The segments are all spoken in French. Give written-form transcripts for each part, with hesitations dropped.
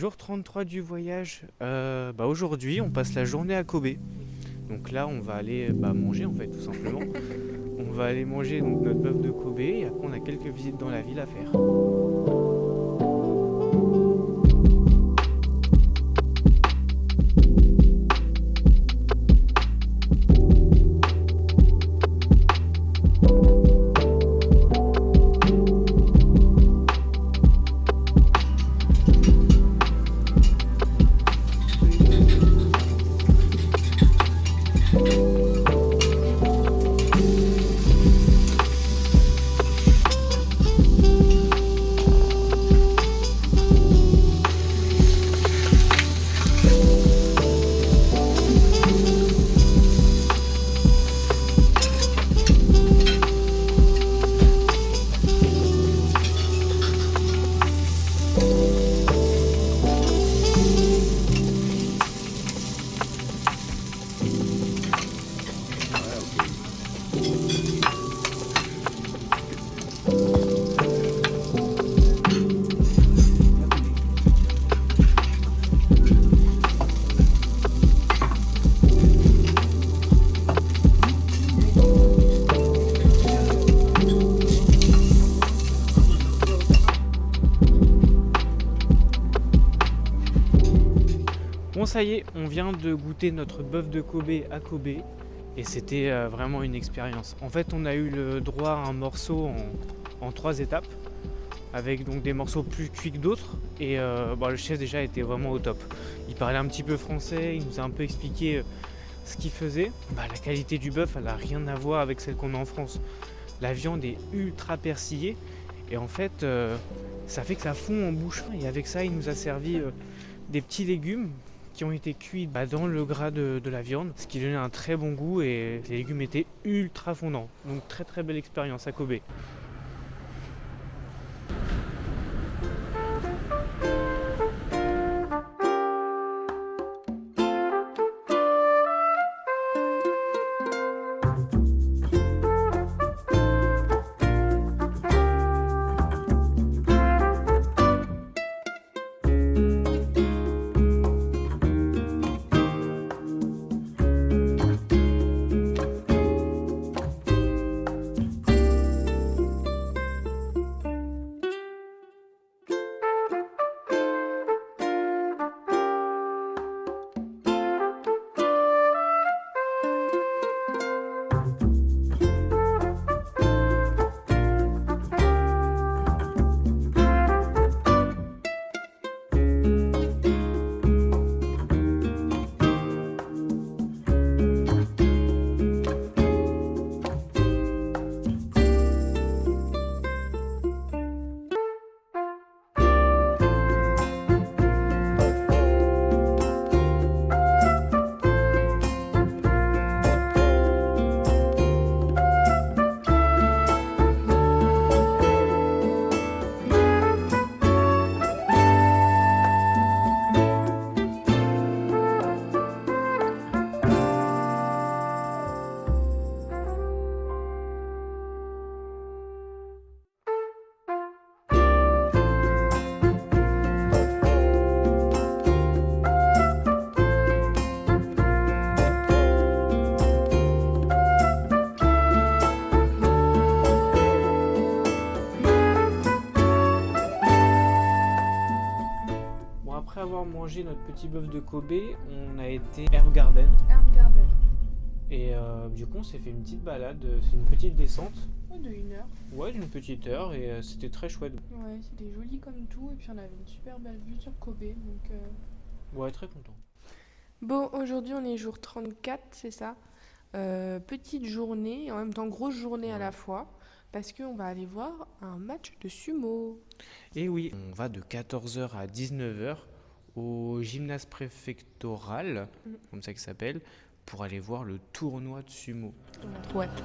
Jour 33 du voyage. Aujourd'hui, on passe la journée à Kobe. Donc là, on va aller manger en fait, tout simplement. On va aller manger donc, notre bœuf de Kobe et après, on a quelques visites dans la ville à faire. Bon, ça y est, on vient de goûter notre bœuf de Kobe à Kobe et c'était vraiment une expérience. En fait, on a eu le droit à un morceau en 3 étapes avec donc des morceaux plus cuits que d'autres et le chef déjà était vraiment au top. Il parlait un petit peu français, il nous a un peu expliqué ce qu'il faisait. La qualité du bœuf, elle n'a rien à voir avec celle qu'on a en France. La viande est ultra persillée et en fait, ça fait que ça fond en bouche. Et avec ça, il nous a servi des petits légumes qui ont été cuits dans le gras de la viande, ce qui donnait un très bon goût et les légumes étaient ultra fondants. Donc très très belle expérience à Kobe. Après avoir mangé notre petit bœuf de Kobe, on a été Herb Garden. Herb Garden. Et du coup, on s'est fait une petite balade. C'est une petite descente. De 1 heure. Ouais, d'une petite heure et c'était très chouette. Ouais, c'était joli comme tout. Et puis on avait une super belle vue sur Kobe. Donc, Ouais, très content. Bon, aujourd'hui on est jour 34, c'est ça. Petite journée, et en même temps grosse journée à la fois. Parce qu'on va aller voir un match de sumo. Et oui, on va de 14h à 19h au gymnase préfectoral, comme ça qu'il s'appelle, pour aller voir le tournoi de sumo. On a trop hâte.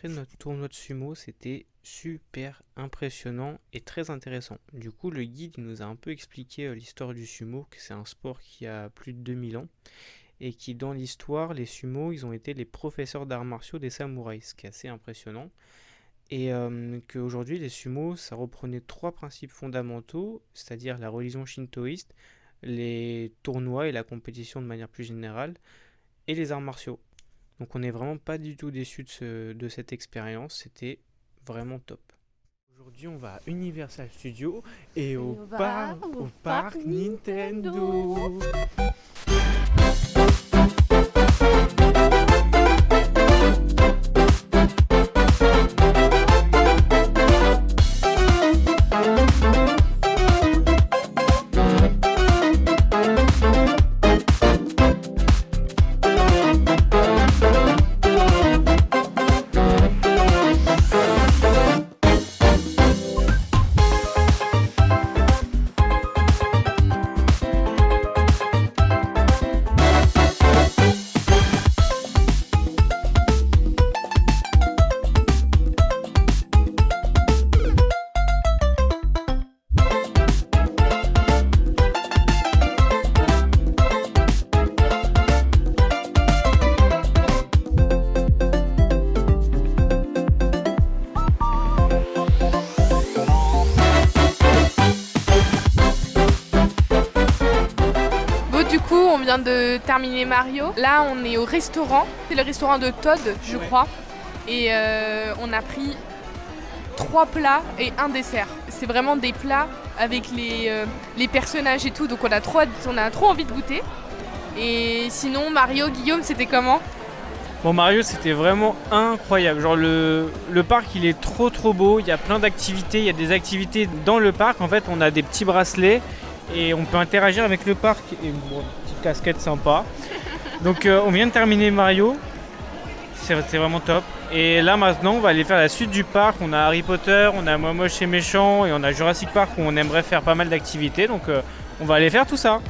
l'entrée de notre tournoi de sumo, c'était super impressionnant et très intéressant. Du coup, le guide il nous a un peu expliqué l'histoire du sumo, que c'est un sport qui a plus de 2000 ans et qui, dans l'histoire, les sumos, ils ont été les professeurs d'arts martiaux des samouraïs, ce qui est assez impressionnant. Et qu'aujourd'hui, les sumos, ça reprenait 3 principes fondamentaux, c'est-à-dire la religion shintoïste, les tournois et la compétition de manière plus générale, et les arts martiaux. Donc on n'est vraiment pas du tout déçu de cette expérience, c'était vraiment top. Aujourd'hui on va à Universal Studios et au parc Nintendo. On vient de terminer Mario. Là, on est au restaurant. C'est le restaurant de Todd, je crois. Et on a pris 3 plats et un dessert. C'est vraiment des plats avec les personnages et tout. Donc on a trop envie de goûter. Et sinon, Mario, Guillaume, c'était comment ? Bon, Mario, c'était vraiment incroyable. Genre le parc, il est trop beau. Il y a plein d'activités. Il y a des activités dans le parc. En fait, on a des petits bracelets et on peut interagir avec le parc. Et bon, petite casquette sympa. Donc, on vient de terminer Mario. C'est vraiment top. Et là, maintenant, on va aller faire la suite du parc. On a Harry Potter, on a Moi Moche et Méchant et on a Jurassic Park où on aimerait faire pas mal d'activités. Donc, on va aller faire tout ça.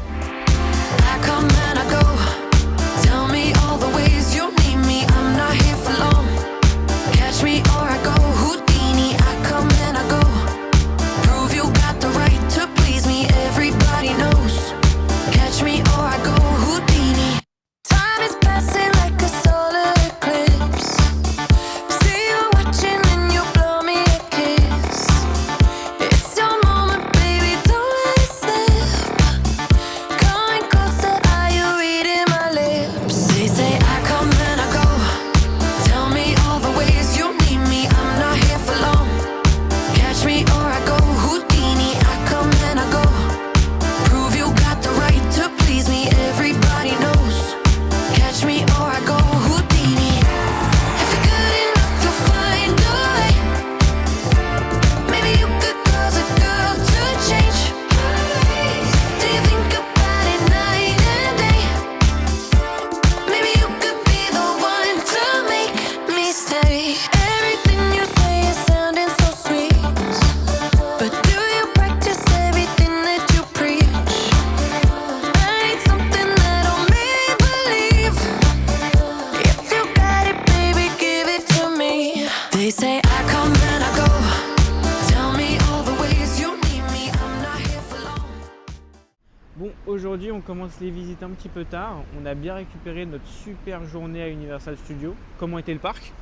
Bon, aujourd'hui on commence les visites un petit peu tard. On a bien récupéré notre super journée à Universal Studios. Comment était le parc ?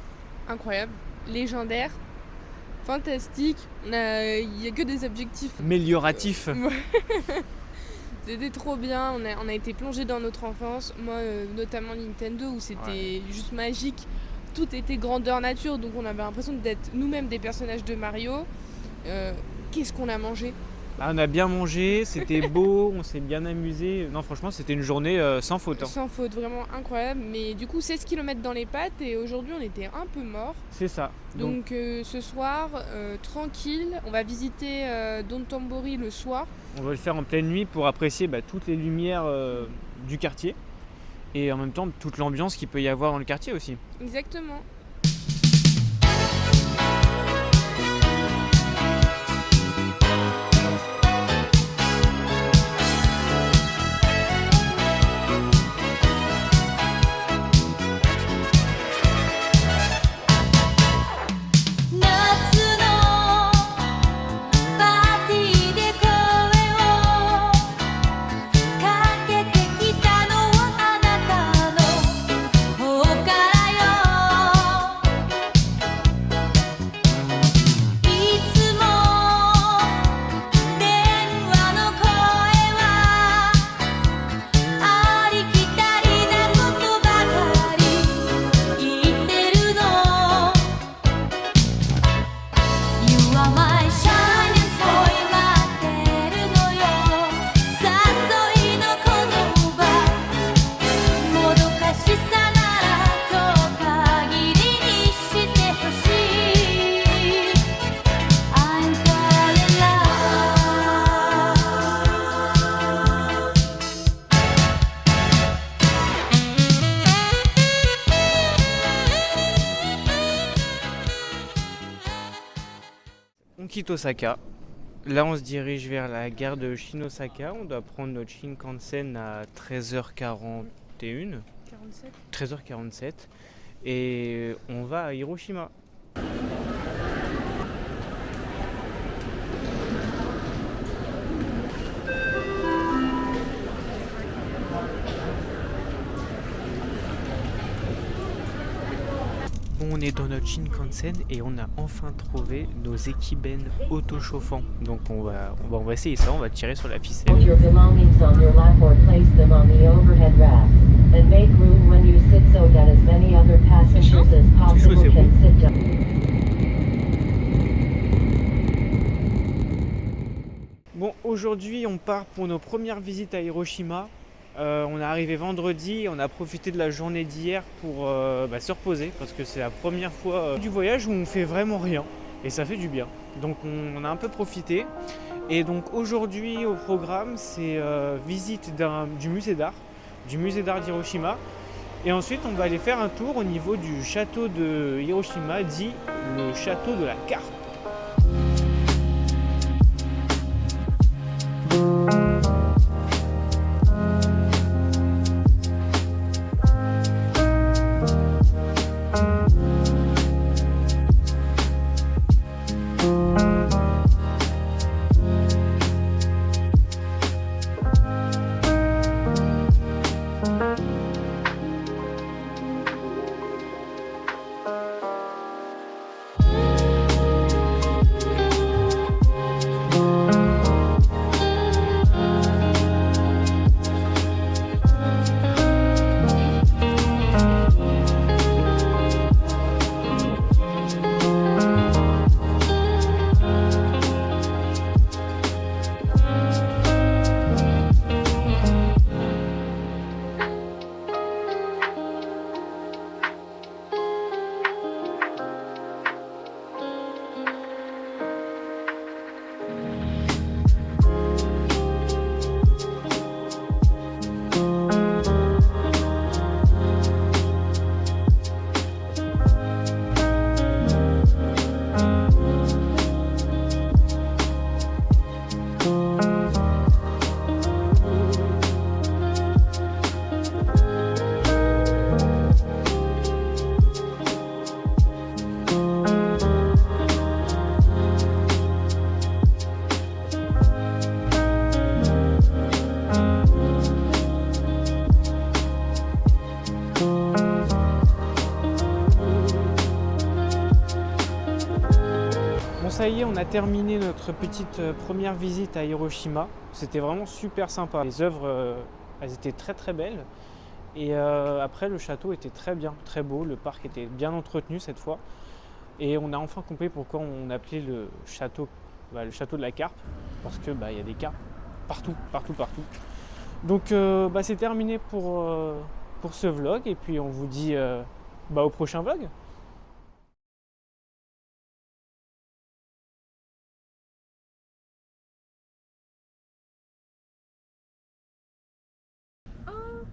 Incroyable, légendaire, fantastique. Il n'y a que des objectifs amélioratifs. C'était trop bien. On a été plongé dans notre enfance. Moi, notamment Nintendo, où c'était juste magique. Tout était grandeur nature, donc on avait l'impression d'être nous-mêmes des personnages de Mario. Qu'est-ce qu'on a mangé ? On a bien mangé, c'était beau, on s'est bien amusé. Non, franchement, c'était une journée sans faute. Sans faute, vraiment incroyable. Mais du coup, 16 km dans les pattes et aujourd'hui, on était un peu morts. C'est ça. Donc ce soir, tranquille, on va visiter Dotonbori le soir. On va le faire en pleine nuit pour apprécier toutes les lumières du quartier. Et en même temps, toute l'ambiance qu'il peut y avoir dans le quartier aussi. Exactement. quitte Osaka. Là, on se dirige vers la gare de Shinosaka. On doit prendre notre Shinkansen à 13h41. 47. 13h47. Et on va à Hiroshima. On est dans notre Shinkansen et on a enfin trouvé nos équiben auto-chauffants. Donc on va essayer ça, on va tirer sur la ficelle. Put your belongings on your lap or place them on the overhead rack. And make room when you sit so that as many other passengers as possible c'est can sit down. Bon, aujourd'hui on part pour nos premières visites à Hiroshima. On est arrivé vendredi, on a profité de la journée d'hier pour se reposer parce que c'est la première fois du voyage où on fait vraiment rien et ça fait du bien. Donc on a un peu profité et donc aujourd'hui au programme c'est visite du musée d'art d'Hiroshima et ensuite on va aller faire un tour au niveau du château de Hiroshima dit le château de la Carpe. Ça y est, on a terminé notre petite première visite à Hiroshima. C'était vraiment super sympa. Les œuvres, elles étaient très très belles. Et après, le château était très bien, très beau. Le parc était bien entretenu cette fois. Et on a enfin compris pourquoi on appelait le château de la Carpe. Parce que y a des carpes partout. Donc c'est terminé pour ce vlog. Et puis on vous dit au prochain vlog.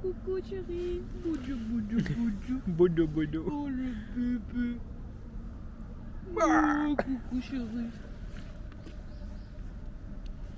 Coucou chérie, boudou boudou boudou. Bodo bodo. Oh le bébé. Oh, coucou chérie.